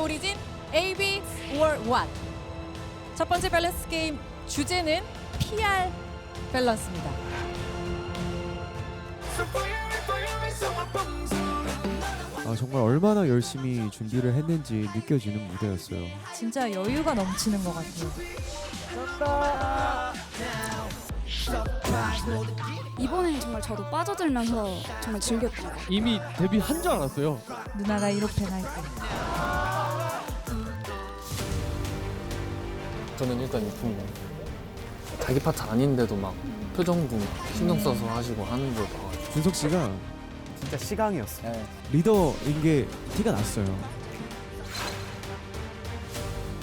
디오리진 AB or What. 첫 번째 밸런스 게임 주제는 PR 밸런스입니다. 정말 얼마나 열심히 준비를 했는지 느껴지는 무대였어요. 진짜 여유가 넘치는 것 같아요. 이번엔 정말 저도 빠져들면서 정말 즐겼던 것 같아요. 이미 데뷔한 줄 알았어요. 누나가 이렇게 날 때. 저는 일단 좀 자기 파트 아닌데도 막 표정도 막 신경 써서 하시고 하는 걸 봐가지고 준석 씨가 진짜 시강이었어요. 리더인 게 티가 났어요.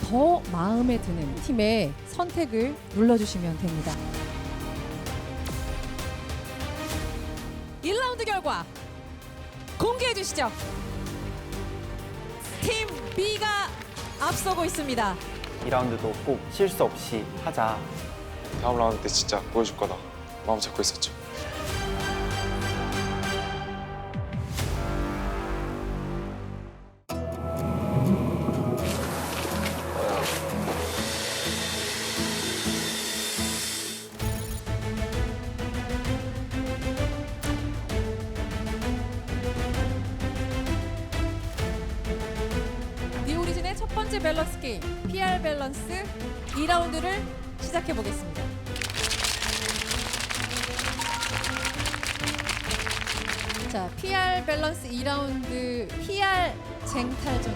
더 마음에 드는 팀의 선택을 눌러주시면 됩니다. 1라운드 결과 공개해 주시죠. 팀 B가 앞서고 있습니다. 2라운드도 꼭 실수 없이 하자. 다음 라운드 때 진짜 보여줄 거다 마음 잡고 있었죠. 디오리진의 첫 번째 밸런스 게임 PR 밸런스 2라운드를 시작해 보겠습니다. 자, PR 밸런스 2라운드 PR 쟁탈전.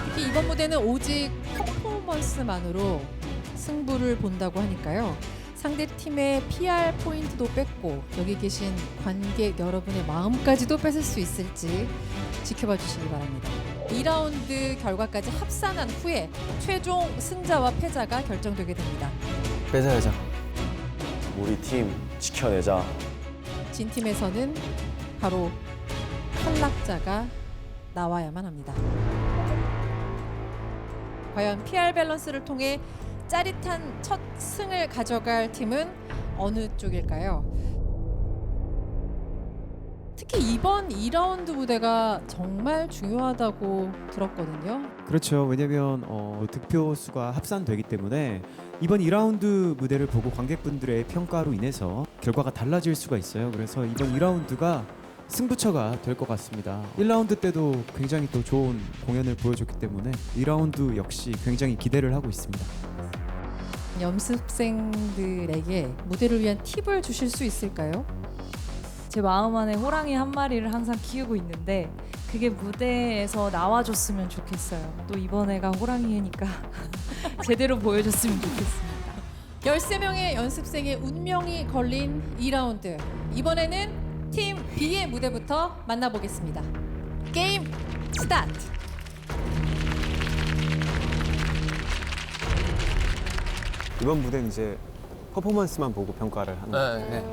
특히 이번 무대는 오직 퍼포먼스만으로 승부를 본다고 하니까요. 상대 팀의 PR 포인트도 뺏고 여기 계신 관객 여러분의 마음까지도 뺏을 수 있을지 지켜봐 주시기 바랍니다. 2라운드 결과까지 합산한 후에 최종 승자와 패자가 결정되게 됩니다. 뺏어야죠. 우리 팀 지켜내자. 진 팀에서는 바로 탈락자가 나와야만 합니다. 과연 PR 밸런스를 통해 짜릿한 첫 승을 가져갈 팀은 어느 쪽일까요? 특히 이번 2라운드 무대가 정말 중요하다고 들었거든요. 그렇죠. 왜냐면 득표 수가 합산되기 때문에 이번 2라운드 무대를 보고 관객분들의 평가로 인해서 결과가 달라질 수가 있어요. 그래서 이번 2라운드가 승부처가 될 것 같습니다. 1라운드 때도 굉장히 또 좋은 공연을 보여줬기 때문에 2라운드 역시 굉장히 기대를 하고 있습니다. 연습생들에게 무대를 위한 팁을 주실 수 있을까요? 제 마음 안에 호랑이 한 마리를 항상 키우고 있는데 그게 무대에서 나와줬으면 좋겠어요. 또 이번 해가 호랑이 해니까 제대로 보여줬으면 좋겠습니다. 13명의 연습생의 운명이 걸린 2라운드. 이번에는 팀 B의 무대부터 만나보겠습니다. 게임 스타트! 이번 무대는 이제 퍼포먼스만 보고 평가를 하는 거예요. 네.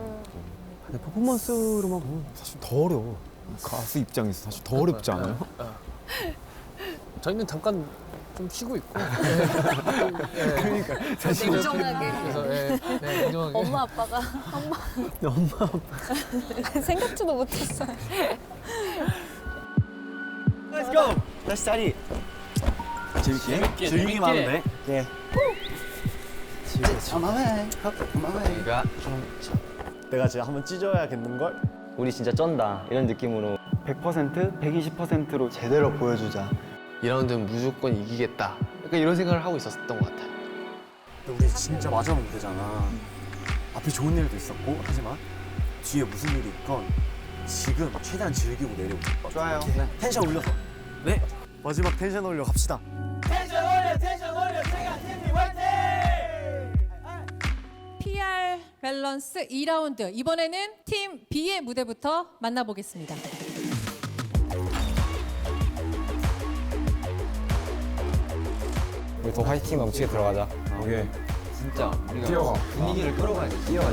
근데 퍼포먼스로만 보면 사실 더 어려워. 가수 입장에서 사실 더 어렵지 않아요? 저희는 잠깐 좀 쉬고 있고 그러니까 사실 인정하게. 그래서 인정하게 엄마 아빠가 엄마 생각지도 못했어요. Let's go! 다시 자리! 재밌게? 즐기기만 하면 돼? 예. 내가 진짜 한번 찢어야겠는걸? 우리 진짜 쩐다 이런 느낌으로 100%, 120%로 제대로 보여주자. 2라운드는 무조건 이기겠다 약간 이런 생각을 하고 있었던 것 같아요. 근데 우리 진짜 마지막 무대잖아. 앞에 좋은 일도 있었고 하지만 뒤에 무슨 일이 있건 지금 최대한 즐기고 내려오자. 좋아요. 네. 텐션 올려서. 네. 마지막 텐션 올려 갑시다. PR 밸런스 2라운드. 이번에는 팀 B의 무대부터 만나보겠습니다. 우리 더 화이팅 넘치게 들어가자. 오케이. 진짜 우리가 분위기를 끌어가야 돼. 뛰어가.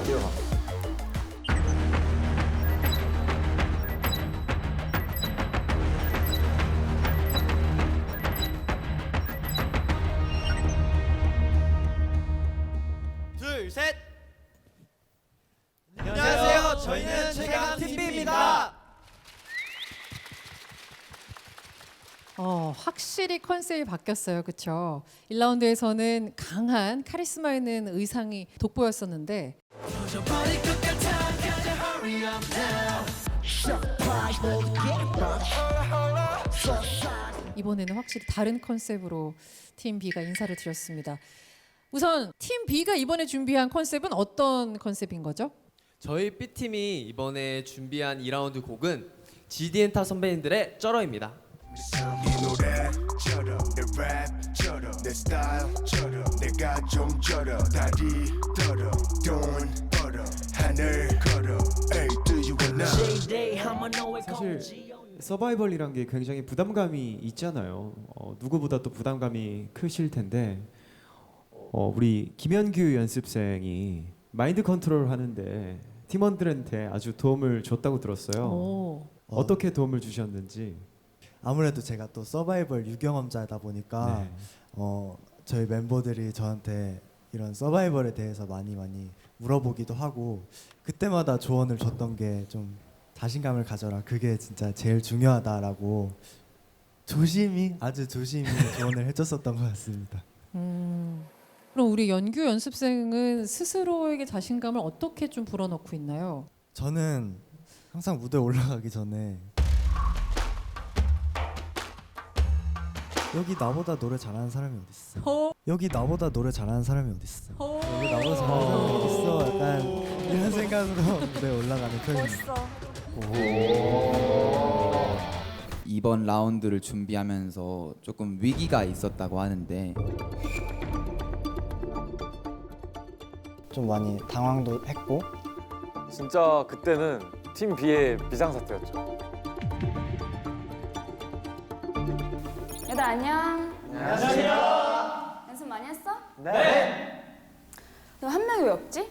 확실히 컨셉이 바뀌었어요. 그렇죠? 1라운드에서는 강한 카리스마 있는 의상이 돋보였었는데 이번에는 확실히 다른 컨셉으로 팀 B가 인사를 드렸습니다. 우선 팀 B가 이번에 준비한 컨셉은 어떤 컨셉인 거죠? 저희 B팀이 이번에 준비한 2라운드 곡은 GD엔타 선배님들의 쩔어입니다. 이 노래처럼 내 랩처럼 내 스타일처럼 내가 좀 쩔어 다리 떨어 돈 벌어 하늘 걸어 Hey do you wanna 사실 서바이벌이란 게 굉장히 부담감이 있잖아요. 누구보다 또 부담감이 크실 텐데 우리 김현규 연습생이 마인드 컨트롤 하는데 팀원들한테 아주 도움을 줬다고 들었어요. 어떻게 도움을 주셨는지. 아무래도 제가 또 서바이벌 유경험자다 보니까 저희 멤버들이 저한테 이런 서바이벌에 대해서 많이 물어보기도 하고 그때마다 조언을 줬던 게 좀 자신감을 가져라. 그게 진짜 제일 중요하다라고 아주 조심히 조언을 해줬었던 것 같습니다. 그럼 우리 연규 연습생은 스스로에게 자신감을 어떻게 좀 불어넣고 있나요? 저는 항상 무대 올라가기 전에 여기 나보다 노래 잘하는 사람이 어딨어? 여기 나보다 노래 잘하는 사람이 어딨어? 여기 나보다 잘하는 사람이 어딨어? 약간 이런 생각으로 무대에 올라가는 편입니다. 이번 라운드를 준비하면서 조금 위기가 있었다고 하는데 좀 많이 당황도 했고 진짜 그때는 팀 B의 비상사태였죠. 얘들 안녕. 안녕하세요. 연습 많이 했어? 네. 너 한 명이 왜 없지?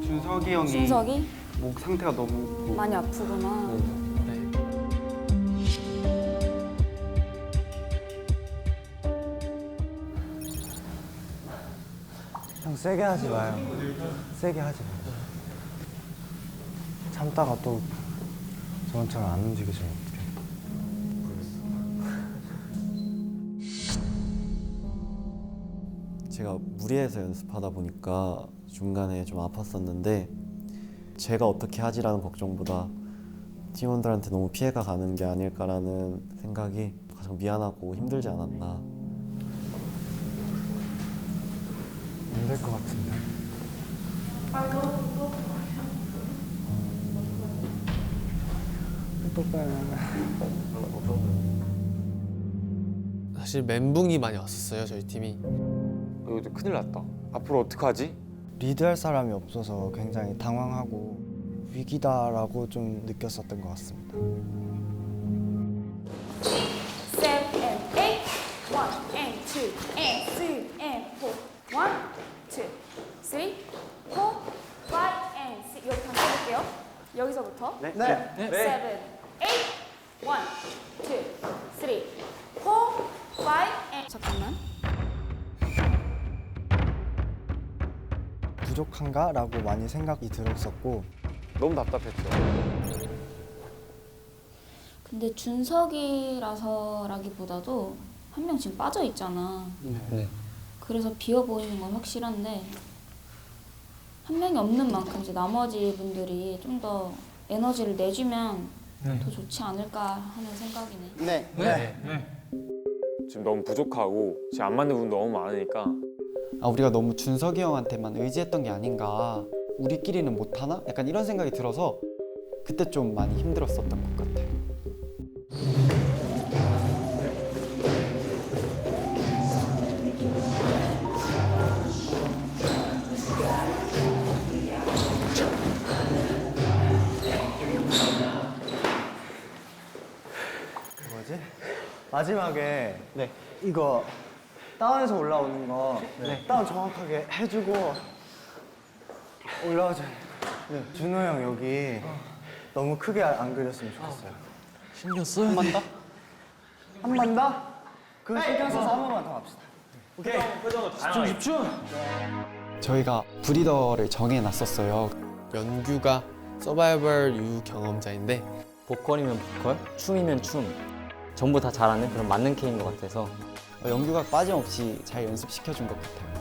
준석이 형이 준석이? 목 상태가 너무 많이 아프구나. 형 세게 하지 마요. 세게 하지 마요. 참다가 또 저번처럼 안 움직이시면 어떡해. 제가 무리해서 연습하다 보니까 중간에 좀 아팠었는데 제가 어떻게 하지라는 걱정보다 팀원들한테 너무 피해가 가는 게 아닐까라는 생각이 가장 미안하고 힘들지 않았나. 안 될 것 같은데. 사실 멘붕이 많이 왔었어요 저희 팀이. 이거 좀 큰일 났다. 앞으로 어떡하지? 리드할 사람이 없어서 굉장히 당황하고 위기다라고 좀 느꼈었던 것 같습니다. 7 and 8, 1 and 2 and 3 and 4, 1, 2, 3, 4, 5 and 6. 여기 한번 해볼게요. 여기서부터. 네. 7, 8, 1, 2, 3, 4, 5 and. 잠깐만. 부족한가라고 많이 생각이 들었었고 너무 답답했죠. 근데 준석이라서라기보다도 한 명 지금 빠져 있잖아. 네. 그래서 비어 보이는 건 확실한데 한 명이 없는 만큼 이제 나머지 분들이 좀 더 에너지를 내주면 더 좋지 않을까 하는 생각이네. 네. 지금 너무 부족하고 지금 안 맞는 부분 너무 많으니까 우리가 너무 준석이 형한테만 의지했던 게 아닌가. 우리끼리는 못하나? 약간 이런 생각이 들어서 그때 좀 많이 힘들었었던 것 같아요. 뭐지? 마지막에 네. 이거 다운에서 올라오는 거 다운 정확하게 해주고 올라오자. 준호 형 여기 너무 크게 안 그렸으면 좋겠어요. 신경 써야 한 번 더? 한 번 더? 그 신경 써서 한 번만 더 합시다. 오케이. 집중. 저희가 브리더를 정해놨었어요. 연규가 서바이벌 경험자인데 보컬이면 보컬, 춤이면 춤. 전부 다 잘하는 그런 만능 K인 것 같아서 연규가 빠짐없이 잘 연습시켜준 것 같아요.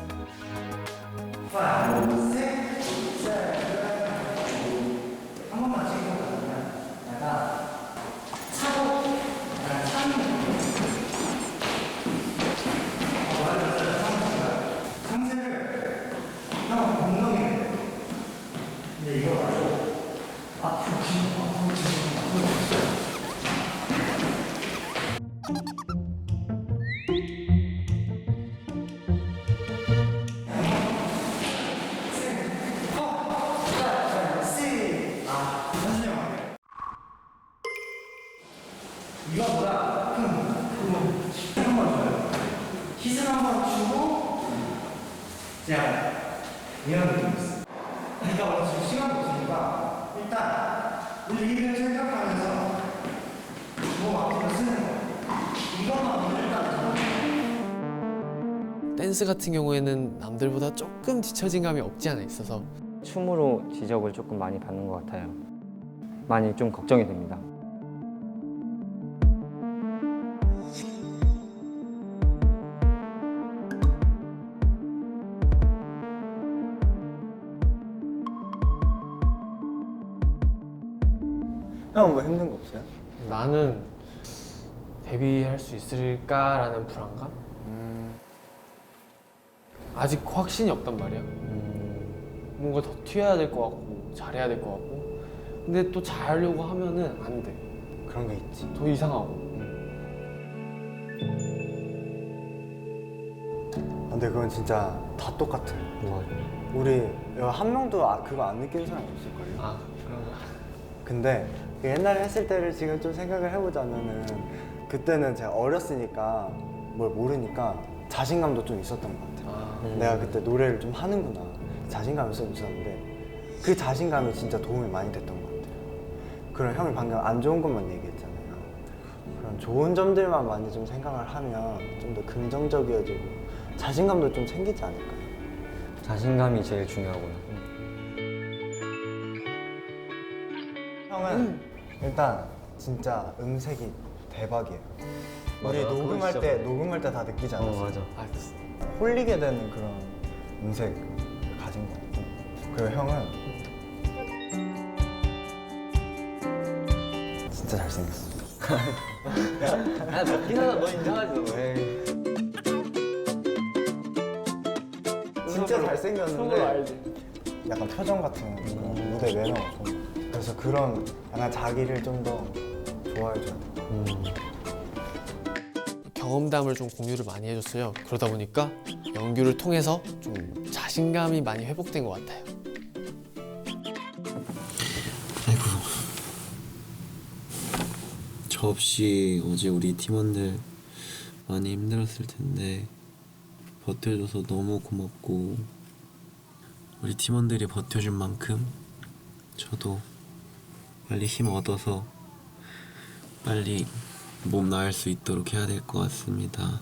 댄스 같은 경우에는 남들보다 조금 뒤처진 감이 없지 않아 있어서 춤으로 지적을 조금 많이 받는 것 같아요. 많이 좀 걱정이 됩니다. 형 뭐 힘든 거 없어요? 나는 데뷔할 수 있을까라는 불안감? 아직 확신이 없단 말이야. 뭔가 더 튀어야 될 것 같고 잘해야 될 것 같고 근데 또 잘하려고 하면은 안 돼. 그런 게 있지. 더 이상하고. 근데 그건 진짜 다 똑같아. 맞아. 우리 한 명도 그거 안 느끼는 사람이 없을걸요? 아 그런 거야. 근데 그 옛날에 했을 때를 지금 좀 생각을 해보자면은 그때는 제가 어렸으니까 뭘 모르니까 자신감도 좀 있었던 것 같아요. 내가 그때 노래를 좀 하는구나 자신감이 좀 있었는데 그 자신감이 진짜 도움이 많이 됐던 것 같아요. 그럼 형이 방금 안 좋은 것만 얘기했잖아요. 그런 좋은 점들만 많이 좀 생각을 하면 좀 더 긍정적이어지고 자신감도 좀 생기지 않을까요? 자신감이 제일 중요하고요. 형은 일단 진짜 음색이 대박이에요. 맞아, 우리 그거 녹음할 진짜 때 다 느끼지 않았어요? 맞아. 홀리게 되는 그런 음색을 가진 것 같고 그리고 형은 진짜 잘생겼어. 아 맞긴 하다. 너 인정하지 너. 에이. 진짜 잘생겼는데 약간 표정 같은 그런 무대 매너가 좋은 것 같아요. 그래서 그런 약간 자기를 좀 더 좋아해줘야 돼요. 경험담을 좀 공유를 많이 해줬어요. 그러다 보니까 연규를 통해서 좀 자신감이 많이 회복된 것 같아요. 아이고, 저 없이 어제 우리 팀원들 많이 힘들었을 텐데 버텨줘서 너무 고맙고 우리 팀원들이 버텨준 만큼 저도 빨리 힘 얻어서 빨리 몸 나을 수 있도록 해야 될 것 같습니다.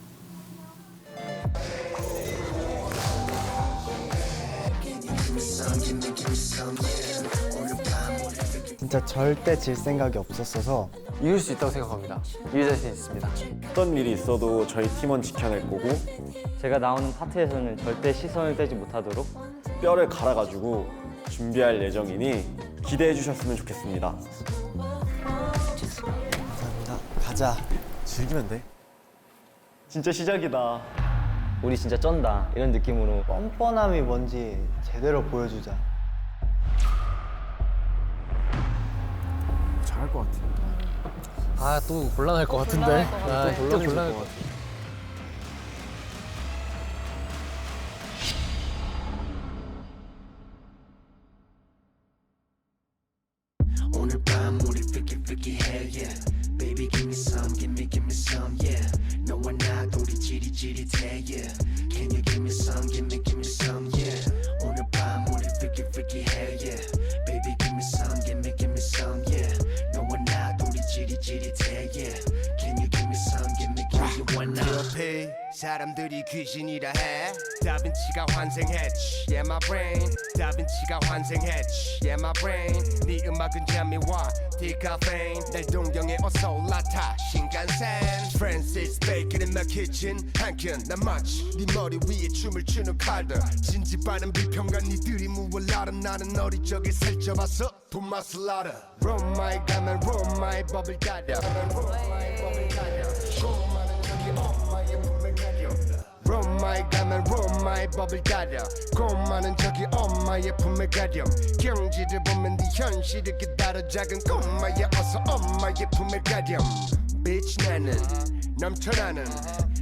진짜 절대 질 생각이 없었어서 이길 수 있다고 생각합니다. 이길 자신 있습니다. 어떤 일이 있어도 저희 팀원 지켜낼 거고 제가 나오는 파트에서는 절대 시선을 떼지 못하도록 뼈를 갈아가지고 준비할 예정이니 기대해 주셨으면 좋겠습니다. 감사합니다. 가자. 즐기면 돼. 진짜 시작이다. 우리 진짜 쩐다 이런 느낌으로 뻔뻔함이 뭔지 제대로 보여주자. 잘할 것 같아. 아 또 곤란할 것 같은데. 또 곤란할 것 같아. 오늘 밤 우리 freaky yeah. Baby give me some, give me some, yeah. 너와 나 둘이 지릿지릿해, yeah. Can you give me some, give me some, yeah. 오늘 밤 우리 freaky yeah. Baby give me some, yeah. 너와 나 둘이 지릿지릿해, yeah. Can you give me some, give me one now. 내 옆에 사람들이 귀신이라 해 다빈치가 환생했지 Yeah my brain 다빈치가 환생했지 Yeah my brain 네 음악은 잠이와 디카페인 날 동경에 어서 올라타 신간센 Francis Bacon in my kitchen 한켠 난 마치 네 머리 위에 춤을 추는 칼들 진지빠른 비평가 니들이 무얼 알아 나는 어릴 적에 살쪄봤어 돈맛을 알아 롬마이 가면 롬마이 법을 가려 롬마이 법을 가려 고마는 저기 엄마의 품을 가려 롬마이 가면 롬마이 법을 가려 고마는 저기 엄마의 품을 가려 경지를 보면 네 현실을 기다려 작은 꼬마야 어서 엄마의 품을 가려 Bitch 나는 넘쳐나는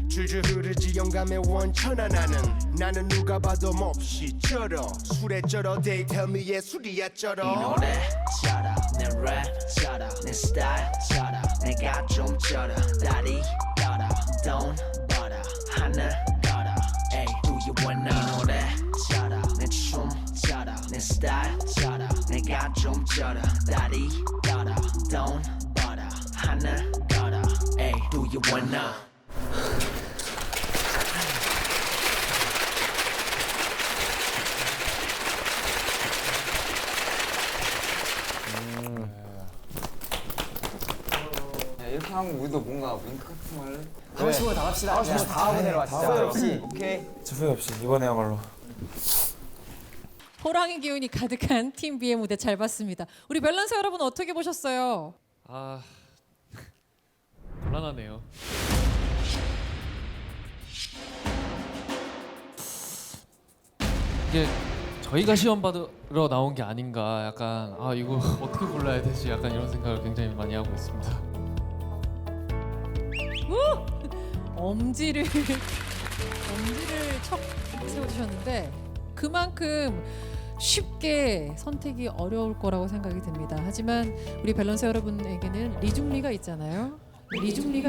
줄줄 흐르지 영감의 원천하 나는 누가 봐도 몹시 쩔어 술에 쩔어 They tell me 예술이야 쩔어 이 노래 쩔어 내 랩 쩔어 내 스타일 쩔어 내가 좀 쩔어 다리 떨어 돈 벌어 하늘 걸어 Ay do you wanna 이 노래 쩔어 내 춤 쩔어 내 스타일 쩔어 내가 좀 쩔어 다리 떨어 돈 벌어 하늘 걸어 Ay do you wanna 이렇게 하면 우리도 뭔가 윙크 같은 거 할래? 하고 싶은 거 다 합시다. 하고 싶은 거 다 하고 내려와. 후회 없이. 오케이. 후회 없이 이번에야말로. 호랑이 기운이 가득한 팀 B의 무대 잘 봤습니다. 우리 밸런스 여러분 어떻게 보셨어요? 아 곤란하네요. 이게 저희가 시험 받으러 나온 게 아닌가 약간 아 이거 어떻게 골라야 되지 약간 이런 생각을 굉장히 많이 하고 있습니다. 엄지를 척 세워주셨는데 그만큼 쉽게 선택이 어려울 거라고 생각이 듭니다. 하지만 우리 밸런스 여러분에게는 리중리가 있잖아요. 리중리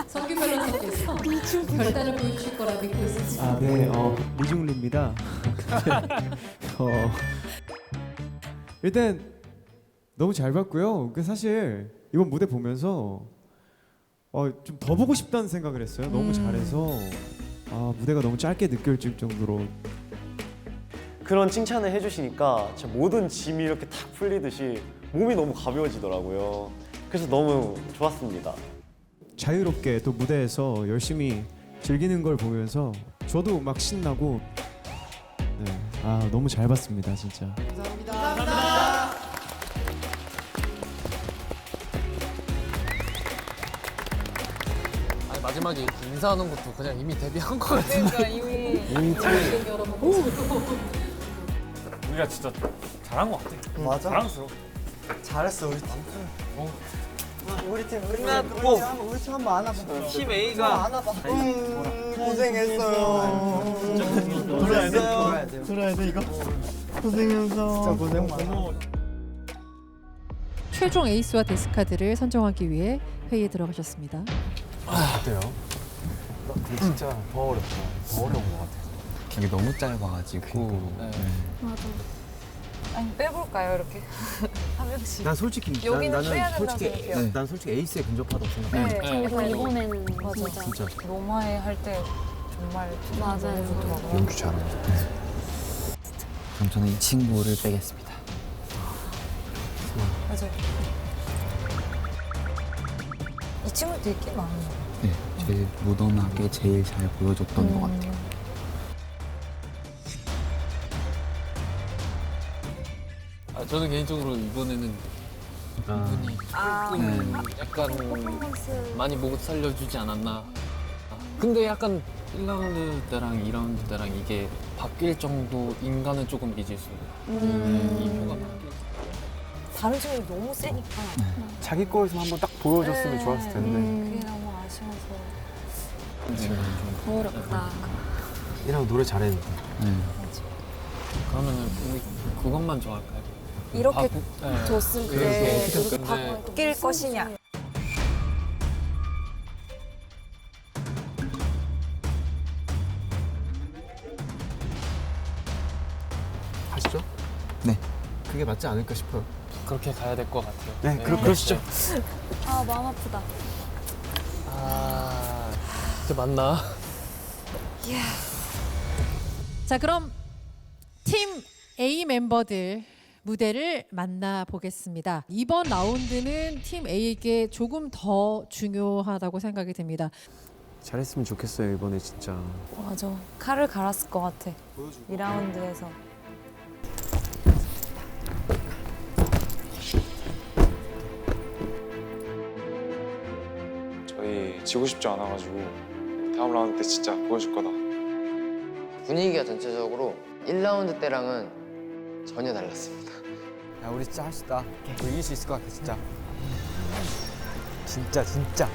성규 밸런서께서 결단을 보여주실 거라 믿고 있습니다. 아, 네, 리중리입니다. 일단 너무 잘 봤고요. 사실 이번 무대 보면서 좀 더 보고 싶다는 생각을 했어요. 너무 잘해서 무대가 너무 짧게 느껴질 정도로. 그런 칭찬을 해주시니까 진짜 모든 짐이 이렇게 탁 풀리듯이 몸이 너무 가벼워지더라고요. 그래서 너무 좋았습니다. 자유롭게 또 무대에서 열심히 즐기는 걸 보면서 저도 막 신나고 네, 너무 잘 봤습니다 진짜. 감사합니다. 아니, 마지막에 인사하는 것도 그냥 이미 데뷔한 것 같은데. 그러니까 이미 우리가 진짜 잘한 것 같아. 맞아. 자랑스러워. 잘했어 우리 팀. 우리 팀 우리 팀 한번 안아봐. 팀 A가 안아봐. 고생했어요. 들어야 돼 이거. 고생했어. 진짜 고생 많아. 최종 에이스와 데스카드를 선정하기 위해 회의에 들어가셨습니다. 어때요? 근데 진짜 더 어렵다. 더 어려운 것 같아. 이게 너무 짧아가지고. 맞아. 아니 빼볼까요 이렇게 한 명씩. 난 솔직히 여기는 빼야 된다고 생각해요. 난 솔직히 에이스에 근접하다고 생각해. 네, 저도 이번에는 맞아. 진짜 로마에 할 때 정말 맞아요. 좋더라고요. 연주 잘한다. 그럼 저는 이 친구를 빼겠습니다. 맞아요. 이 친구 되게 많아요. 네, 제일 무던하게 제일 잘 보여줬던 것 같아요. 저는 개인적으로 이번에는 이분이 조금 약간 많이 못 살려주지 않았나. 근데 약간 1라운드 때랑 2라운드 때랑 이게 바뀔 정도 인간은 조금 미지수. 이 표가 바뀔. 다른 친구들 너무 세니까. 자기 거에서 한번 딱 보여줬으면 좋았을 텐데. 그게 너무 아쉬워서. 더 어렵다. 이랑 노래 잘했는데. 그러면은 우리 그것만 좋아할까요? 이렇게 네. 줬을 때 누구 바뀔 것이냐. 하시죠? 네. 그게 맞지 않을까 싶어요. 그렇게 가야 될 것 같아요. 네, 그러시죠. 아 마음 아프다. 아. 진짜 맞나? 자, 그럼 팀 A 멤버들 무대를 만나보겠습니다. 이번 라운드는 팀 A에게 조금 더 중요하다고 생각이 듭니다. 잘했으면 좋겠어요 이번에 진짜. 맞아. 칼을 갈았을 것 같아. 2라운드에서. 저희 지고 싶지 않아가지고 다음 라운드 때 진짜 보여줄 거다. 분위기가 전체적으로 1라운드 때랑은 전혀 달랐습니다. 야 우리 진짜 할 수 있다. 우리 이길 수 있을 것 같아 진짜. 진짜.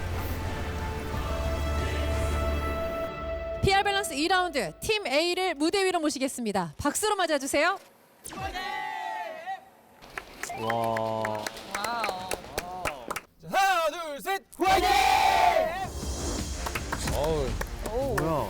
PR 밸런스 2라운드 팀 A를 무대 위로 모시겠습니다. 박수로 맞아주세요. 와. 하나, 둘, 셋, 화이팅! 어우, 뭐야?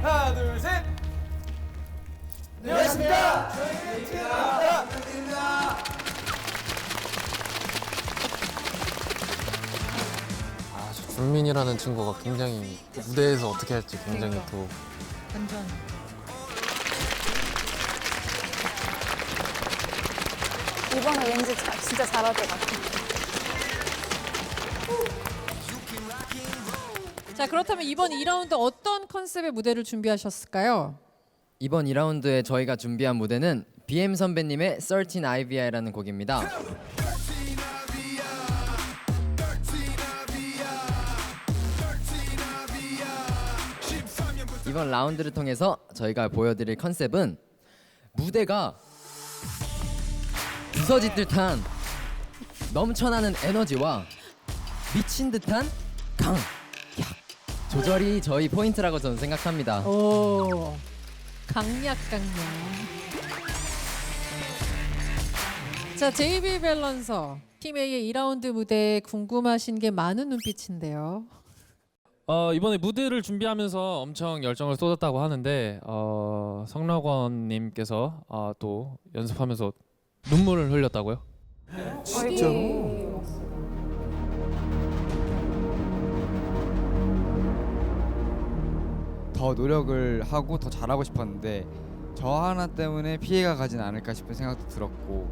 하나, 둘, 셋. 안녕하십니까. 아, 저 준민이라는 친구가 굉장히 무대에서 어떻게 할지 굉장히 또 완전. 이번에 왠지 진짜 잘할 것 같아. 자, 그렇다면 이번 2라운드 어떤 컨셉의 무대를 준비하셨을까요? 이번 2라운드에 저희가 준비한 무대는 BM 선배님의 13 IVI라는 곡입니다. 이번 라운드를 통해서 저희가 보여드릴 컨셉은 무대가 부서질 듯한 넘쳐나는 에너지와 미친 듯한 강약 조절이 저희 포인트라고 저는 생각합니다. 오, 강약. 자, JB 밸런서 팀 A의 2라운드 무대에 궁금하신 게 많은 눈빛인데요. 이번에 무대를 준비하면서 엄청 열정을 쏟았다고 하는데 성락원님께서 또 연습하면서 눈물을 흘렸다고요? 진짜로? 더 노력을 하고 더 잘하고 싶었는데 저 하나 때문에 피해가 가진 않을까 싶은 생각도 들었고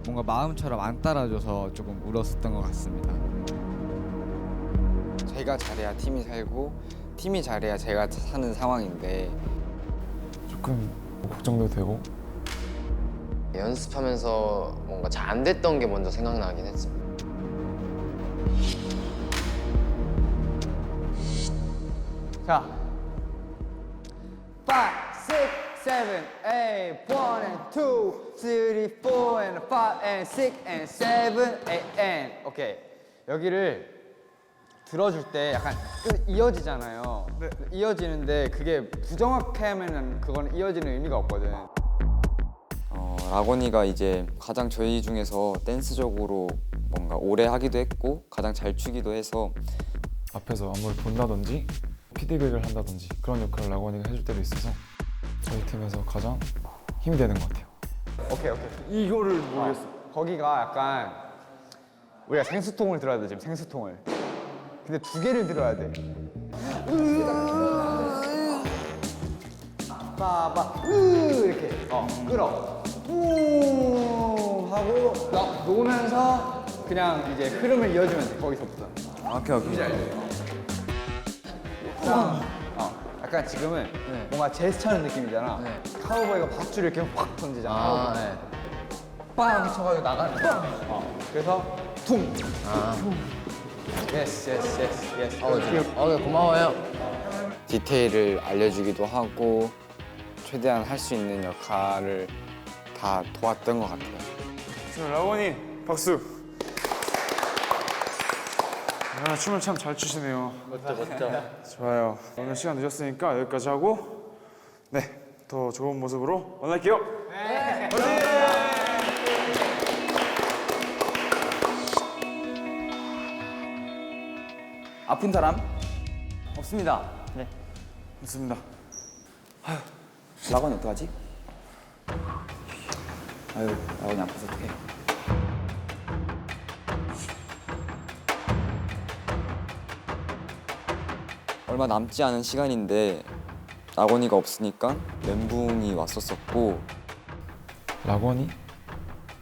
뭔가 마음처럼 안 따라줘서 조금 울었었던 것 같습니다. 제가 잘해야 팀이 살고 팀이 잘해야 제가 사는 상황인데 조금 걱정도 되고 연습하면서 뭔가 잘 안 됐던 게 먼저 생각나긴 했어요. 자, 5, 6, 7, 8, 1 and 2, 3, 4 and 5 and 6 and 7, 8 and 오케이. 여기를 들어줄 때 약간 이어지잖아요. 이어지는데 그게 부정확해 하면은 그거는 이어지는 의미가 없거든. 라곤이가 이제 가장 저희 중에서 댄스적으로 뭔가 오래 하기도 했고 가장 잘 추기도 해서 앞에서 안무를 본다든지 피드백을 한다든지 그런 역할을 라곤이가 해줄 때도 있어서 저희 팀에서 가장 힘이 되는 것 같아요. 오케이. 이거를 모르겠어. 거기가 약간 우리가 생수통을 들어야 돼 지금 생수통을. 근데 두 개를 들어야 돼. 빠바 이렇게 끌어. 하고 놓으면서 그냥 이제 흐름을 이어주면 돼 거기서부터. 오케이. 약간 지금은 뭔가 제스처하는 느낌이잖아. 카우보이가 밧줄 이렇게 확 던지잖아. 빵 쳐가지고 나가는 거야. 그래서 퉁. 예스. 고마워요. 디테일을 알려주기도 하고 최대한 할 수 있는 역할을 다 도왔던 것 같아요. 라곤이 박수. 춤을 참 잘 추시네요. 멋져. 좋아요. 오늘 시간 늦었으니까 여기까지 하고 더 좋은 모습으로 만날게요. 아픈 사람? 없습니다. 네. 없습니다. 라건이 어떡하지? 아유, 라건이 아파서 어떡해. 얼마 남지 않은 시간인데 라건이가 없으니까 멘붕이 왔었었고 라건이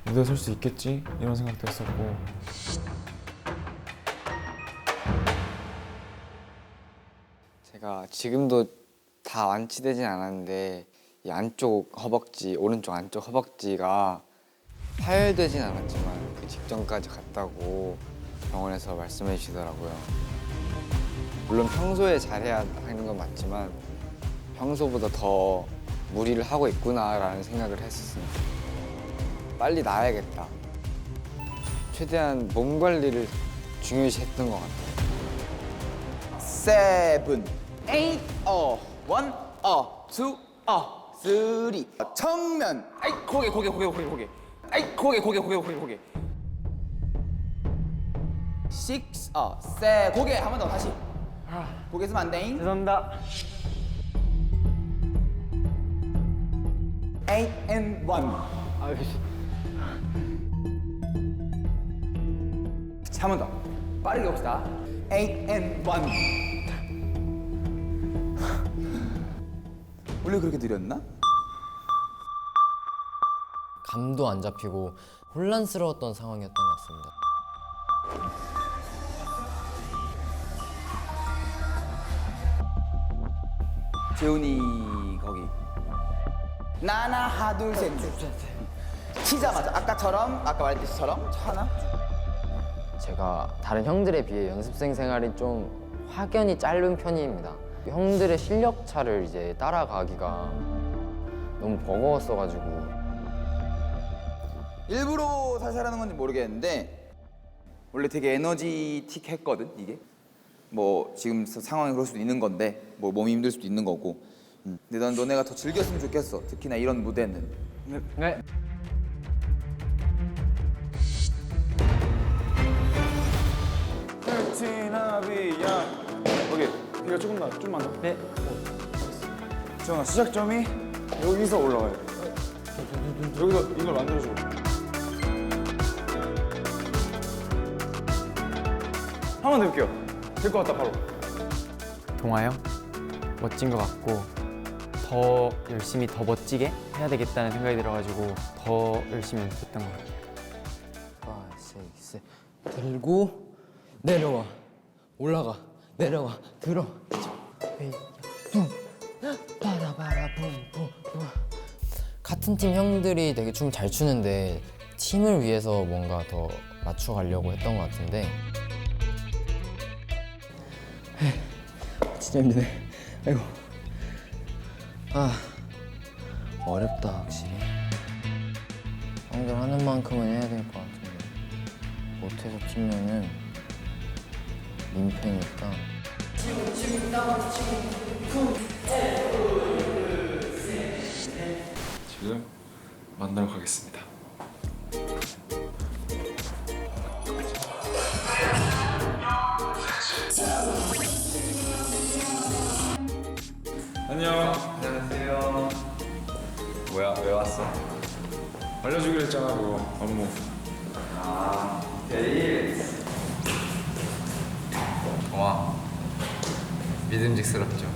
무대에 설 수 있겠지 이런 생각도 했었고 제가 지금도 다 완치되진 않았는데 이 안쪽 허벅지, 오른쪽 안쪽 허벅지가 파열되진 않았지만 그 직전까지 갔다고 병원에서 말씀해 주시더라고요. 물론 평소에 잘해야 하는 건 맞지만 평소보다 더 무리를 하고 있구나라는 생각을 했었습니다. 빨리 나아야겠다. 최대한 몸 관리를 중요시 했던 것 같아요. 7, 8, 1, 2, 3. 정면. 아이, 고개. 아이, 고개. 6, 7, 고개 한 번 더 다시. 고개 쓰면 안 돼. 죄송합니다. 8 and 1. 한 번 더. 빠르게 봅시다. 8 and 1. 원래 그렇게 느렸나? 감도 안 잡히고 혼란스러웠던 상황이었던 것 같습니다. 재훈이 거기. 나나 하둘 셋. 치자마자 아까 말했듯이처럼 하나. 제가 다른 형들에 비해 연습생 생활이 좀 확연히 짧은 편입니다. 형들의 실력 차를 이제 따라가기가 너무 버거웠어가지고 일부러 살살하는 건지 모르겠는데 원래 되게 에너지틱 했거든 이게. 뭐 지금 상황이 그럴 수도 있는 건데 뭐 몸이 힘들 수도 있는 거고. 근데 난 너네가 더 즐겼으면 좋겠어. 특히나 이런 무대는. 네. 티나비야. 오케이. 비가 좀만 더. 네. 지원아 시작점이 여기서 올라가야 돼. 여기서 이걸 만들어주고. 한번 더 해볼게요. 될 것 같다 바로. 동아 형 멋진 것 같고 더 열심히 더 멋지게 해야 되겠다는 생각이 들어가지고 더 열심히 연습했던 것 같아요. 5, 6, 7 들고 내려와 올라가 내려와 들어 바라바라 붐붐 같은 팀 형들이 되게 춤 잘 추는데 팀을 위해서 뭔가 더 맞춰가려고 했던 것 같은데 진짜 힘드네. 아이고 어렵다 확실히. 형들 하는 만큼은 해야 될 것 같은데 못해서 튀면은 민폐니까. 지금 만나러 가겠습니다. 안녕. 안녕하세요. 뭐야 왜 왔어? 알려주기로 했잖아 그거 업무. 오케이. 와 믿음직스럽죠.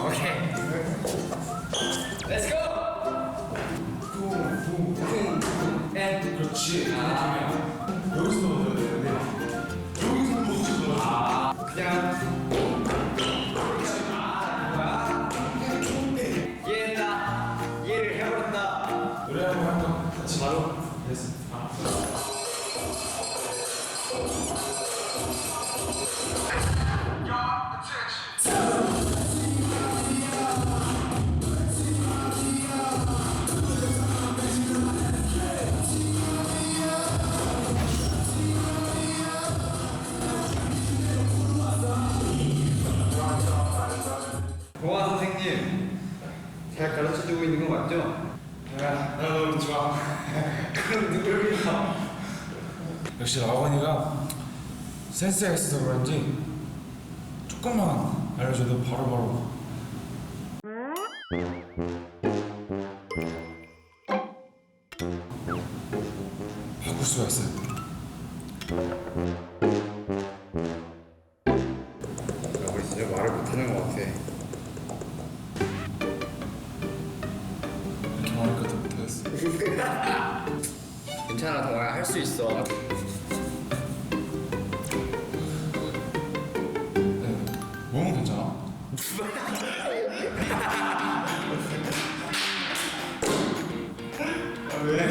오케이. Let's go. 그렇지. 여기서 넣어줘야 되는데 여기서 넣어줘야 그냥. 얘를 해버린다. 노래 한번 같이 바로 됐어. 동아 선생님, 잘 가르쳐주고 있는 거 맞죠? 나 너무 좋아. 그럼 누구를 믿어? 역시 라건이가 센스가 있어서 그런지 조금만 알려줘도 바로바로 바꿀 수가 있어요. 우리 진짜 말을 못하는 것 같아. 이렇게 말하니까 더 못하겠어. 괜찮아, 동아야, 할 수 있어. 몸은 괜찮아? 왜?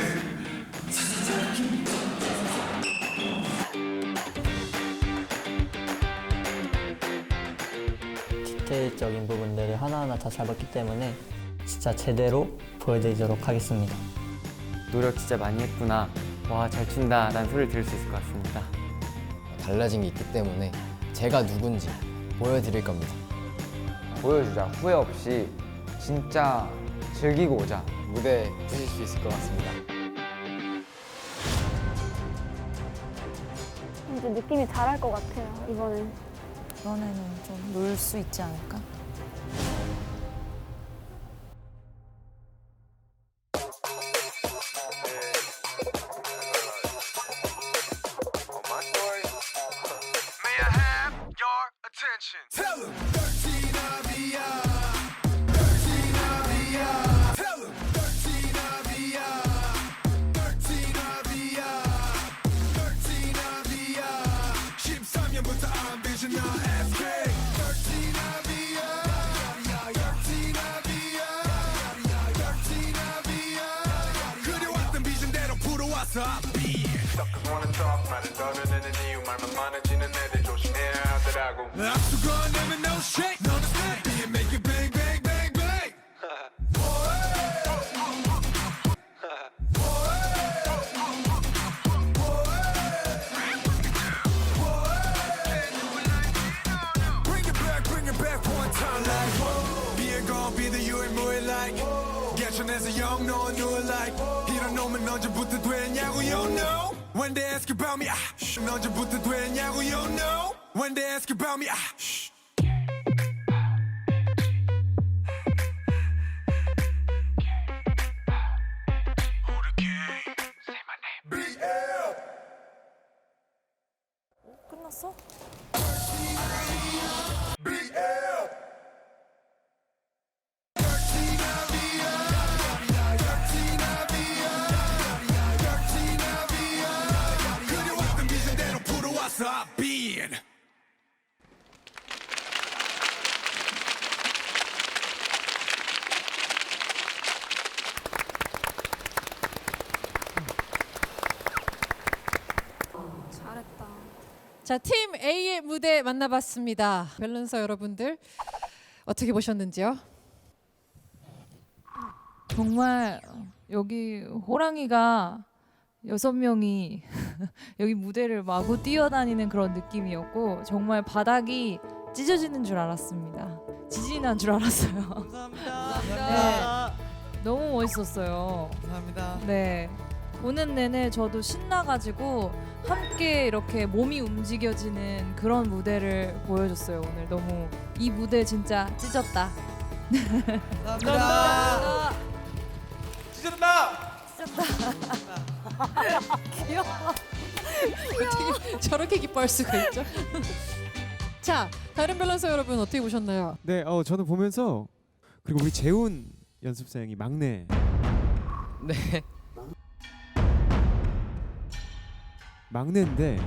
디테일적인 부분들을 하나하나 다 잡았기 때문에 진짜 제대로 보여드리도록 하겠습니다. 노력 진짜 많이 했구나. 와, 잘 춘다. 라는 소리를 들을 수 있을 것 같습니다. 달라진 게 있기 때문에 제가 누군지 보여드릴 겁니다. 보여주자. 후회 없이 진짜 즐기고 오자. 무대에 보실 수 있을 것 같습니다. 이제 느낌이 잘할 것 같아요, 이번엔. 이번에는 좀 놀 수 있지 않을까? as a young, no one knew it like 이런 놈은 언제부터 됐냐고 you know When they ask about me 언제부터 됐냐고 you know When they ask about me 끝났어? 잘했다. 자, 팀 A의 무대 만나봤습니다. 밸런서 여러분들 어떻게 보셨는지요? 정말 여기 호랑이가 6명이 여기 무대를 마구 뛰어다니는 그런 느낌이었고 정말 바닥이 찢어지는 줄 알았습니다. 지진이 난 줄 알았어요. 감사합니다. 네, 너무 멋있었어요. 감사합니다. 네, 보는 내내 저도 신나가지고 함께 이렇게 몸이 움직여지는 그런 무대를 보여줬어요. 오늘 너무 이 무대 진짜 찢었다. 감사합니다. 찢었다. 귀여워. 어떻게 저렇게 기뻐할 수가 있죠? 자, 다른 밸런서 여러분 어떻게 보셨나요? 네, 저는 보면서 그리고 우리 재훈 연습생이 막내. 네. 막내인데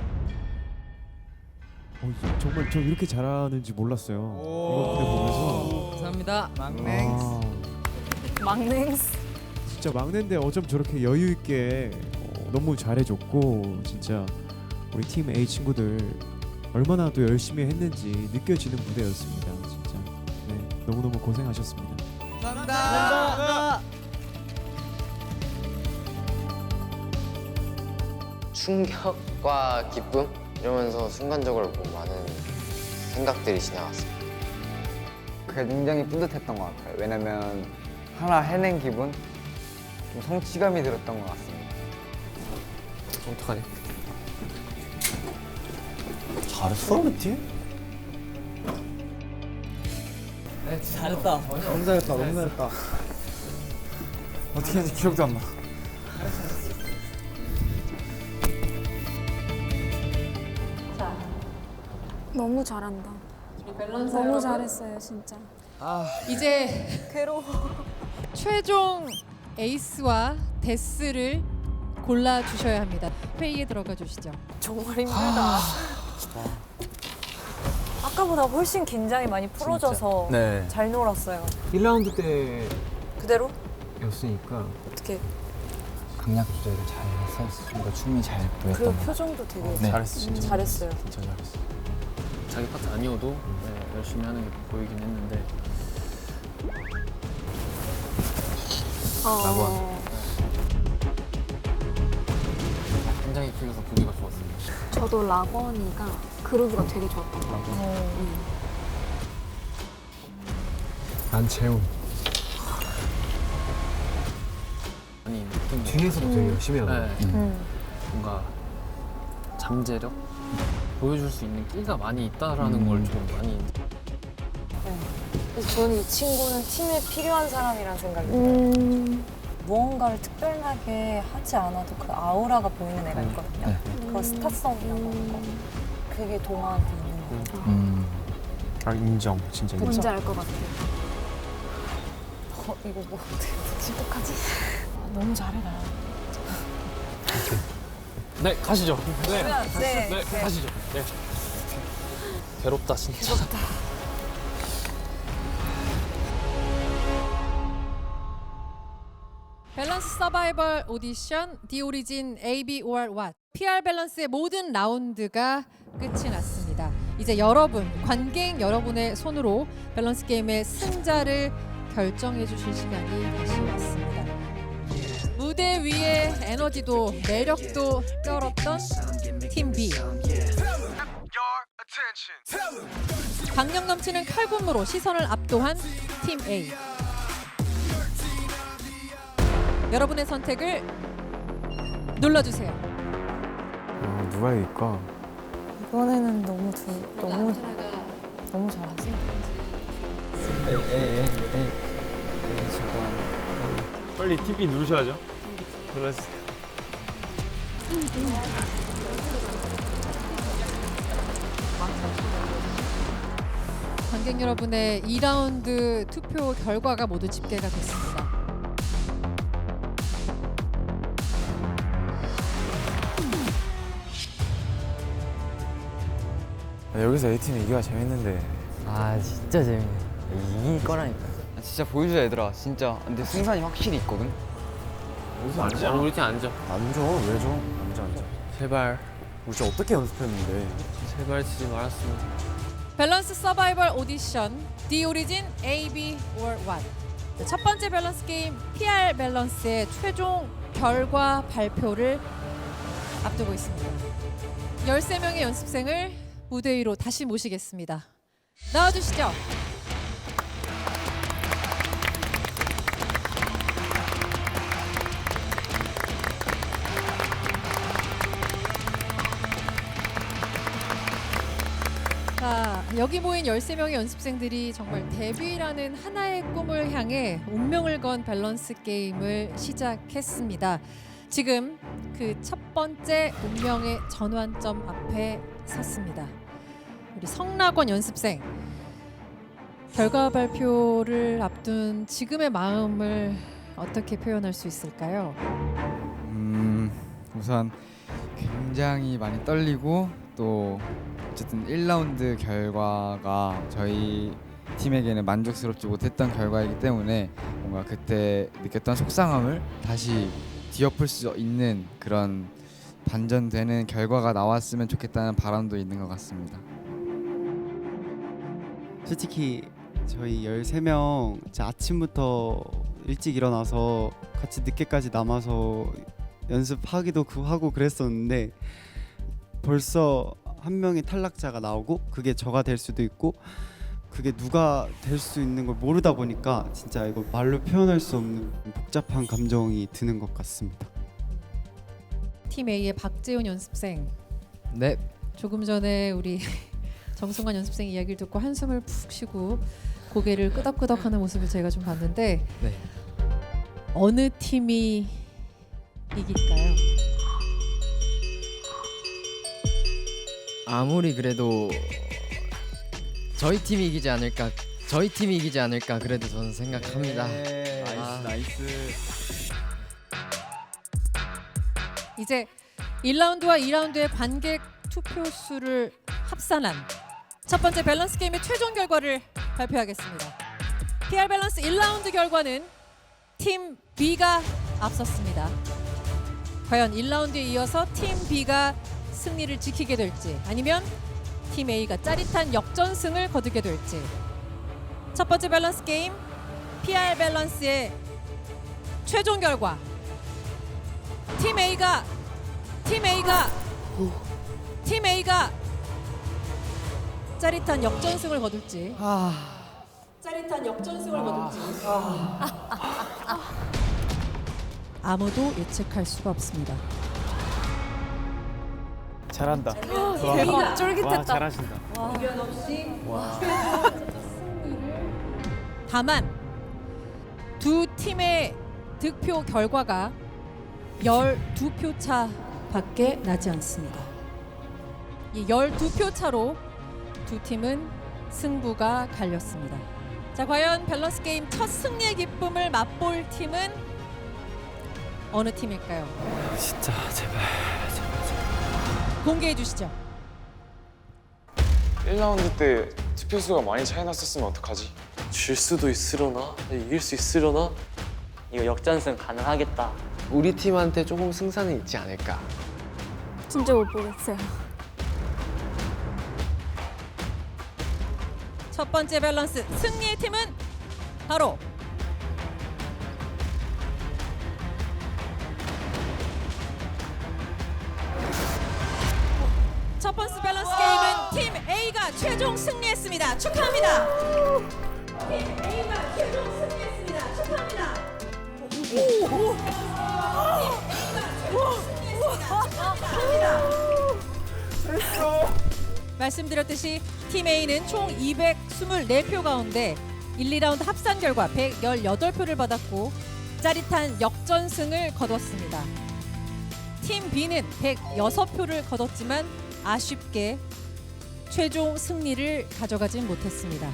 정말 저 이렇게 잘하는지 몰랐어요. 이거 무대 보면서. 감사합니다. 막냉스. 진짜 막내인데 어쩜 저렇게 여유 있게 너무 잘해줬고 진짜 우리 팀 A 친구들 얼마나 또 열심히 했는지 느껴지는 무대였습니다. 진짜 네, 너무너무 고생하셨습니다. 감사합니다. 충격과 기쁨 이러면서 순간적으로 뭐 많은 생각들이 지나갔습니다. 굉장히 뿌듯했던 것 같아요. 왜냐면 하나 해낸 기분, 좀 성취감이 들었던 것 같습니다. 어떡하지? 잘했어 우리 팀? 잘했다. 너무 잘했다. 너무 잘했다. 어떻게 했는지 기억도 안 나. 너무 잘한다. 너무 잘했어요, 진짜. 이제 괴로워. 최종 에이스와 데스를 골라 주셔야 합니다. 회의에 들어가 주시죠. 정말 힘들다. 아까보다 훨씬 긴장이 많이 풀어져서 네. 잘 놀았어요. 1라운드 때 그대로? 였으니까 어떻게? 강약 조절을 잘 했으니까 춤이 잘 보였던 그리고 것 같아요. 표정도 되게 네. 잘했어, 진짜. 잘했어요. 진짜 잘했어. 자기 파트 아니어도 네, 열심히 하는 게 보이긴 했는데 굉장히 풀려서 보기가 좋았습니다. 저도 라건이가 그루브가 되게 좋았던 것 같아요. 난 재훈. 아니 느낌 뒤에서도 되게 열심히 하더라고요. 네. 뭔가 잠재력 보여줄 수 있는 끼가 많이 있다라는 걸 좀 많이 그래서 저는 이 친구는 팀에 필요한 사람이라는 생각이 들어요. 무언가를 특별하게 하지 않아도 그 아우라가 보이는 애가 있거든요. 그 스타성이라고 하는 거. 그게 동아한테 있는 것 같아요. 아 인정, 진짜 인정. 뭔지 알 것 같아요. 이거 뭐 어떻게 어떡하지? 너무 잘해 나. 네 가시죠. 네, 네. 가시죠. 네. 괴롭다 진짜. 밸런스 서바이벌 오디션 The Origin AB or What PR 밸런스의 모든 라운드가 끝이 났습니다. 이제 여러분, 관객 여러분의 손으로 밸런스 게임의 승자를 결정해 주실 시간이 다시 왔습니다. 무대 위에 에너지도 매력도 쩔었던 팀 B, 강력 넘치는 칼군무로 시선을 압도한 팀 A. 여러분의 선택을 눌러주세요. 누가 이길까? 이번에는 너무 잘하지. 빨리 TV 누르셔야죠. 눌러주세요. 관객 여러분의 2라운드 투표 결과가 모두 집계가 됐습니다. 여기서 A팀이 이기가 재밌는데. 아 진짜 재밌네. 이길 거라니까. 진짜 보여주자 얘들아. 진짜 근데 승산이 확실히 있거든. 앉아. 우리 팀 앉아. 앉아. 왜 줘? 앉아. 제발. 우리 진짜 어떻게 연습했는데. 제발 치지 말았으면. 밸런스 서바이벌 오디션 The Origin AB or What. 첫 번째 밸런스 게임 PR 밸런스의 최종 결과 발표를 앞두고 있습니다. 13명의 연습생을 무대 위로 다시 모시겠습니다. 나와주시죠. 자, 여기 모인 13명의 연습생들이 정말 데뷔라는 하나의 꿈을 향해 운명을 건 밸런스 게임을 시작했습니다. 지금 그 첫 번째 운명의 전환점 앞에 섰습니다. 우리 성락원 연습생, 결과 발표를 앞둔 지금의 마음을 어떻게 표현할 수 있을까요? 우선 굉장히 많이 떨리고 또 어쨌든 1라운드 결과가 저희 팀에게는 만족스럽지 못했던 결과이기 때문에 뭔가 그때 느꼈던 속상함을 다시 뒤엎을 수 있는 그런 반전되는 결과가 나왔으면 좋겠다는 바람도 있는 것 같습니다. 솔직히 저희 13명 아침부터 일찍 일어나서 같이 늦게까지 남아서 연습하기도 하고 그랬었는데 벌써 한 명의 탈락자가 나오고 그게 저가 될 수도 있고 그게 누가 될 수 있는 걸 모르다 보니까 진짜 이거 말로 표현할 수 없는 복잡한 감정이 드는 것 같습니다. 팀 A의 박재훈 연습생. 네, 조금 전에 우리 정승환 연습생 이야기를 듣고 한숨을 푹 쉬고 고개를 끄덕끄덕하는 모습을 제가 좀 봤는데 네. 어느 팀이 이길까요? 아무리 그래도 저희 팀이 이기지 않을까. 저희 팀이 이기지 않을까 그래도 저는 생각합니다. 나이스. 이제 1라운드와 2라운드의 관객 투표 수를 합산한 첫 번째 밸런스 게임의 최종 결과를 발표하겠습니다. PR 밸런스 1라운드 결과는 팀 B가 앞섰습니다. 과연 1라운드에 이어서 팀 B가 승리를 지키게 될지 아니면 팀 A가 짜릿한 역전승을 거두게 될지 첫 번째 밸런스 게임 PR 밸런스의 최종 결과 팀 A가 짜릿한 역전승을 거둘지 짜릿한 역전승을 거둘지 아무도 예측할 수가 없습니다. 잘한다. 대박, 쫄깃했다. 와, 잘하신다. 의견 없이 와. 다만 두 팀의 득표 결과가 12표 차밖에 나지 않습니다. 이 12표 차로 두 팀은 승부가 갈렸습니다. 자, 과연 밸런스 게임 첫 승리의 기쁨을 맛볼 팀은 어느 팀일까요? 진짜 제발. 공개해 주시죠. 1라운드 때 투표수가 많이 차이 났었으면 어떡하지? 질 수도 있으려나? 이길 수 있으려나? 이거 역전승 가능하겠다. 우리 팀한테 조금 승산은 있지 않을까. 진짜 못 보겠어요. 첫 번째 밸런스 승리의 팀은 바로 첫 번째 밸런스 게임은 팀 A가 최종 승리했습니다. 축하합니다. 팀 A가 최종 승리했습니다. 축하합니다. 팀 A가 최종 승리했습니다. 축하합니다. 말씀드렸듯이 팀 A는 총 224표 가운데 1, 2라운드 합산 결과 118표를 받았고 짜릿한 역전승을 거뒀습니다. 팀 B는 106표를 거뒀지만 아쉽게 최종 승리를 가져가진 못했습니다.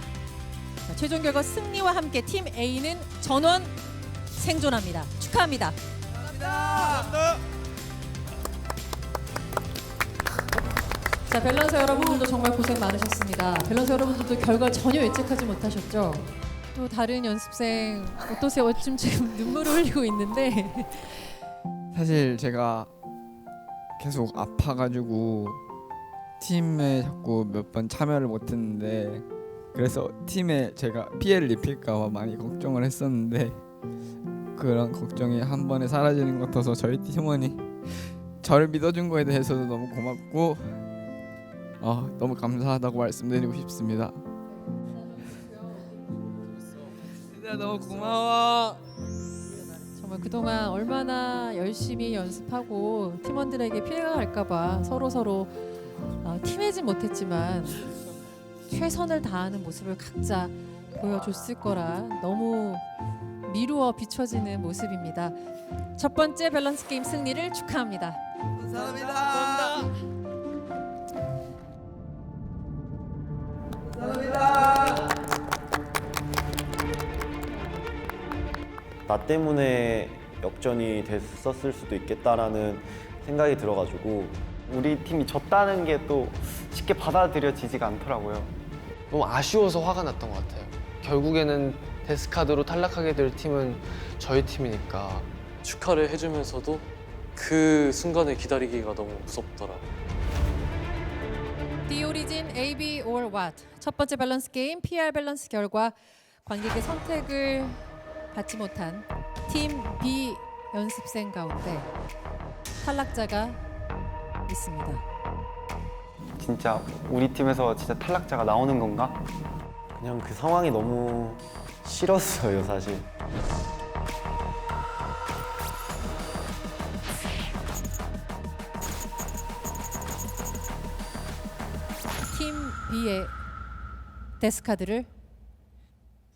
자, 최종 결과 승리와 함께 팀 A는 전원 생존합니다. 축하합니다. 감사합니다. 자, 밸런서 여러분들도 정말 고생 많으셨습니다. 밸런서 여러분들도 결과 전혀 예측하지 못하셨죠? 또 다른 연습생 어떠세요? 지금 눈물을 흘리고 있는데 사실 제가 계속 아파가지고 팀에 자꾸 몇 번 참여를 못했는데 그래서 팀에 제가 피해를 입힐까봐 많이 걱정을 했었는데 그런 걱정이 한 번에 사라지는 것 같아서 저희 팀원이 저를 믿어준 거에 대해서도 너무 고맙고 너무 감사하다고 말씀드리고 싶습니다. 진짜 너무 고마워. 정말 그동안 얼마나 열심히 연습하고 팀원들에게 피해가 갈까봐 서로 팀해진 못했지만 최선을 다하는 모습을 각자 보여줬을 거라 너무 미루어 비춰지는 모습입니다. 첫 번째 밸런스 게임 승리를 축하합니다. 감사합니다. 나 때문에 역전이 됐었을 수도 있겠다라는 생각이 들어가지고 우리 팀이 졌다는 게 또 쉽게 받아들여지지가 않더라고요. 너무 아쉬워서 화가 났던 것 같아요. 결국에는 데스카드로 탈락하게 될 팀은 저희 팀이니까. 축하를 해주면서도 그 순간을 기다리기가 너무 무섭더라. The Origin AB or What 첫 번째 밸런스 게임 PR 밸런스 결과 관객의 선택을 받지 못한 팀 B 연습생 가운데 탈락자가 있습니다. 진짜 우리 팀에서 진짜 탈락자가 나오는 건가? 그냥 그 상황이 너무 싫었어요, 사실. B의 데스카드를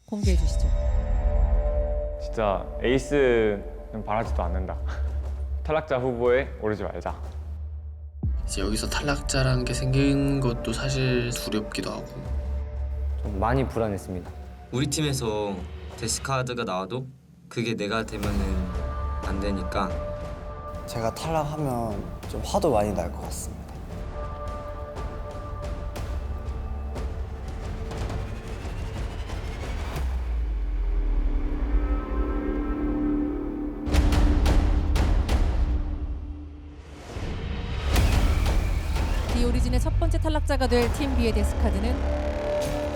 공개해 주시죠. 진짜 에이스는 바라지도 않는다. 탈락자 후보에 오르지 말자. 이제 여기서 탈락자라는 게 생긴 것도 사실 두렵기도 하고 좀 많이 불안했습니다. 우리 팀에서 데스카드가 나와도 그게 내가 되면은 안 되니까 제가 탈락하면 좀 화도 많이 날 것 같습니다. D 오리진의 첫 번째 탈락자가 될 팀 B의 데스카드는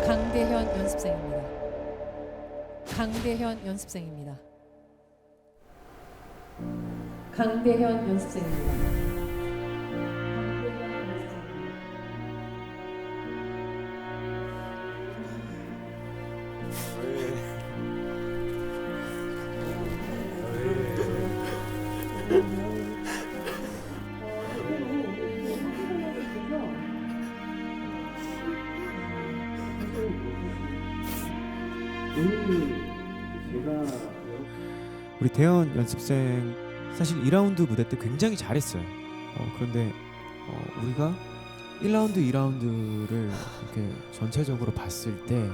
강대현 연습생입니다. 강대현 연습생입니다. 강대현 연습생입니다. 우리 대현 연습생 사실 2라운드 무대 때 굉장히 잘했어요. 그런데 우리가 1라운드, 2라운드를 이렇게 전체적으로 봤을 때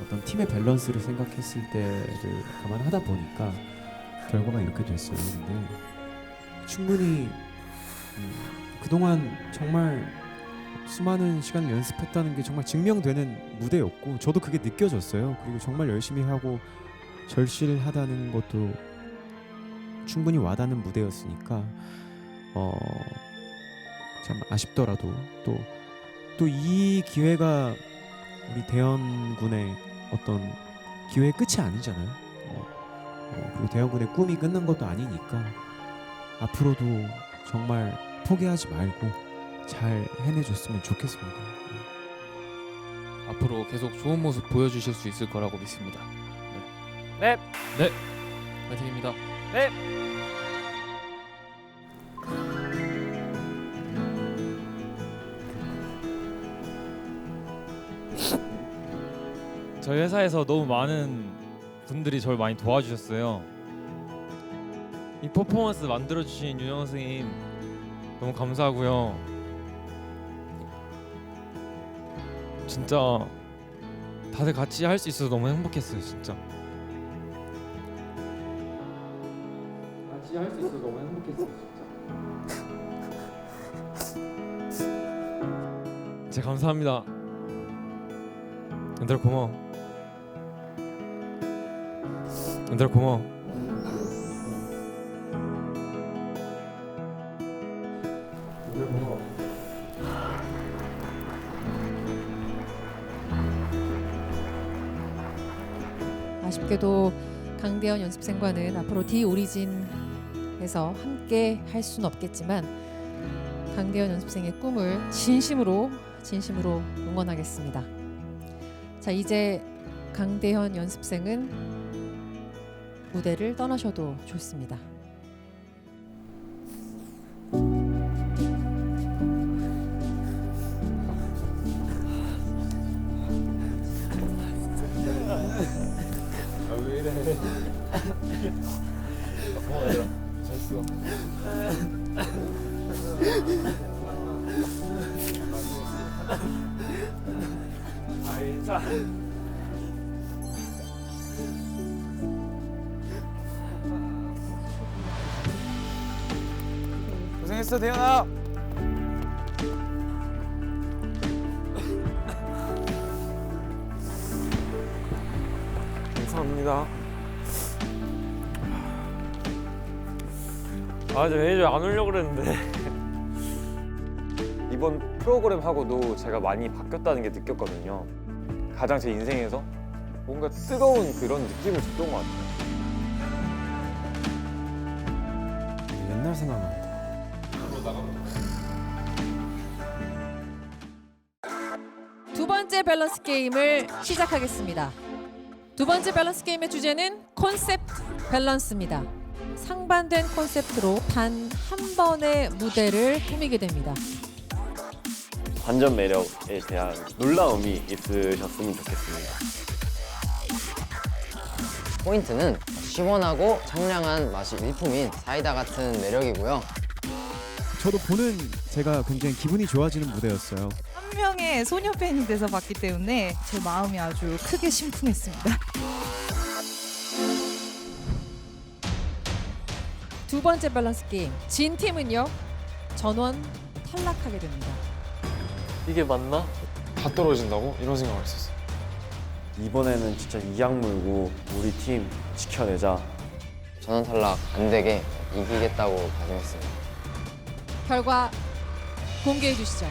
어떤 팀의 밸런스를 생각했을 때를 감안하다 보니까 결과가 이렇게 됐어요. 근데 충분히 그동안 정말 수많은 시간을 연습했다는 게 정말 증명되는 무대였고 저도 그게 느껴졌어요. 그리고 정말 열심히 하고 절실하다는 것도 충분히 와닿는 무대였으니까 참 아쉽더라도 또 이 기회가 우리 대현 군의 어떤 기회의 끝이 아니잖아요. 그리고 대현 군의 꿈이 끝난 것도 아니니까 앞으로도 정말 포기하지 말고 잘 해내줬으면 좋겠습니다. 앞으로 계속 좋은 모습 보여주실 수 있을 거라고 믿습니다. 네. 네. 파이팅입니다. 네. 저희 회사에서 너무 많은 분들이 저를 많이 도와주셨어요. 이 퍼포먼스 만들어주신 윤영 선생님 너무 감사하고요. 진짜 다들 같이 할 수 있어서 너무 행복했어요. 진짜 같이 할 수 있어서 너무 행복했어요. 진짜 감사합니다. 얘들아 고마워. 얘들아 고마워. 얘들아 고마워. 아쉽게도 강대현 연습생과는 앞으로 D 오리진에서 함께 할 수는 없겠지만 강대현 연습생의 꿈을 진심으로 응원하겠습니다. 자, 이제 강대현 연습생은 무대를 떠나셔도 좋습니다. 왜 이래? 잘했어. 아이자. 고생했어 대현아. 감사합니다. 저 매니저 안 오려고 그랬는데. 이번 프로그램 하고도 제가 많이 바뀌었다는 게 느꼈거든요. 가장 제 인생에서 뭔가 뜨거운 그런 느낌을 줬던 것 같아요. 옛날 생각난다. 두 번째 밸런스 게임을 시작하겠습니다. 두 번째 밸런스 게임의 주제는 콘셉트 밸런스입니다. 상반된 콘셉트로 단 한 번의 무대를 꾸미게 됩니다. 반전 매력에 대한 놀라움이 있으셨으면 좋겠습니다. 포인트는 시원하고 청량한 맛이 일품인 사이다 같은 매력이고요. 저도 보는 제가 굉장히 기분이 좋아지는 무대였어요. 한 명의 소녀 팬이 돼서 봤기 때문에 제 마음이 아주 크게 심쿵했습니다. 두 번째 밸런스 게임 진 팀은요 전원 탈락하게 됩니다. 이게 맞나? 다 떨어진다고? 이런 생각을 했었어요. 이번에는 진짜 이악 물고 우리 팀 지켜내자. 전원 탈락 안 되게 이기겠다고 다짐했습니다. 결과 공개해 주시죠.